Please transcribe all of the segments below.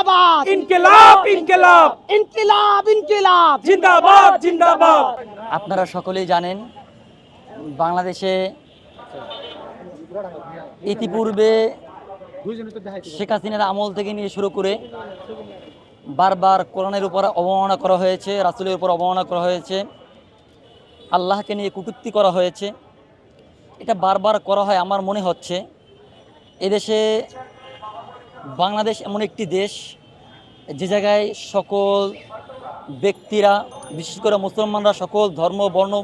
জিন্দাবাদ ইনকিলাব ইনকিলাব ইনকিলাব ইনকিলাব জিন্দাবাদ জিন্দাবাদ। আপনারা সকলেই জানেন বাংলাদেশে ইতিপূর্বে শেখ হাসিনার আমল থেকে নিয়ে শুরু করে বারবার কোরআনের উপর অবমাননা করা হয়েছে, রাসূলের উপর অবমাননা করা হয়েছে, আল্লাহকে নিয়ে কটূক্তি করা হয়েছে। এটা বারবার করা হয়। আমার মনে হচ্ছে এদেশে বাংলাদেশ এমন একটি দেশ যে জায়গায় সকল ব্যক্তিরা, বিশেষ করে মুসলমানরা, সকল ধর্ম বর্ণ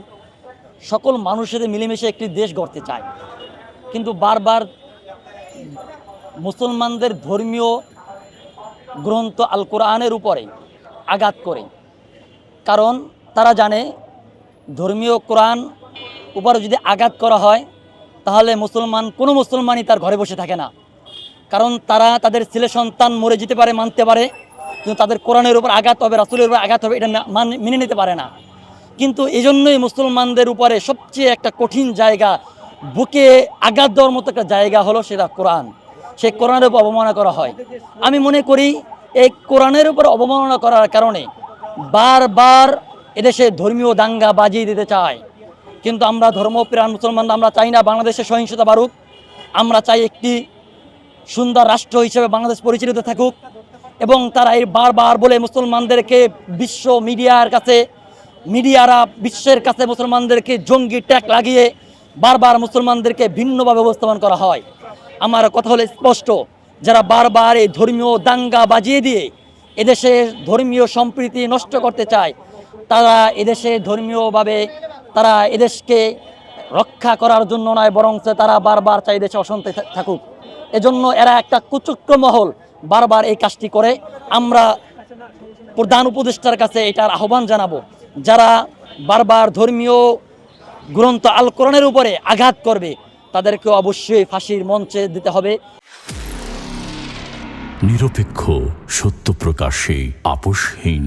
সকল মানুষের মিলেমিশে একটি দেশ গড়তে চায়, কিন্তু বারবার মুসলমানদের ধর্মীয় গ্রন্থ আল কোরআনের উপরে আঘাত করে। কারণ তারা জানে ধর্মীয় কোরআন উপরে যদি আঘাত করা হয় তাহলে কোনো মুসলমানই তার ঘরে বসে থাকে না। কারণ তারা তাদের ছেলে সন্তান মরে যেতে পারে, মানতে পারে, কিন্তু তাদের কোরআনের উপর আঘাত হবে, রাসূলের উপর আঘাত হবে, এটা মেনে নিতে পারে না। কিন্তু এই জন্যই মুসলমানদের উপরে সবচেয়ে একটা কঠিন জায়গা, বুকে আঘাত দেওয়ার মতো একটা জায়গা হলো সেটা কোরআন। সেই কোরআনের উপর অবমাননা করা হয়। আমি মনে করি এই কোরআনের উপর অবমাননা করার কারণে বারবার এদেশে ধর্মীয় দাঙ্গা বাজিয়ে দিতে চায়। কিন্তু আমরা ধর্মপ্রাণ মুসলমানরা আমরা চাই না বাংলাদেশে সহিংসতা বাড়ুক। আমরা চাই একটি সুন্দর রাষ্ট্র হিসেবে বাংলাদেশ পরিচালিত থাকুক, এবং তারা এই বারবার বলে মুসলমানদেরকে বিশ্ব মিডিয়ারা বিশ্বের কাছে মুসলমানদেরকে জঙ্গি ট্যাগ লাগিয়ে বারবার মুসলমানদেরকে ভিন্নভাবে উপস্থাপন করা হয়। আমার কথা হলো স্পষ্ট, যারা বারবার এই ধর্মীয় দাঙ্গা বাজিয়ে দিয়ে এদেশে ধর্মীয় সম্প্রীতি নষ্ট করতে চায়, তারা এদেশে ধর্মীয়ভাবে তারা এদেশকে রক্ষা করার জন্য নয়, বরং তারা বারবার চাই দেশে অশান্তি থাকুক। এজন্য এরা একটা কুচক্র মহল বারবার এই কাজটি করে। আমরা প্রধান উপদেষ্টার কাছে এটার আহ্বান জানাবো, যারা বারবার ধর্মীয় গ্রন্থ আল কোরআনের উপরে আঘাত করবে তাদেরকে অবশ্যই ফাঁসির মঞ্চে দিতে হবে। নিরপেক্ষ, সত্য প্রকাশে আপোষহীন।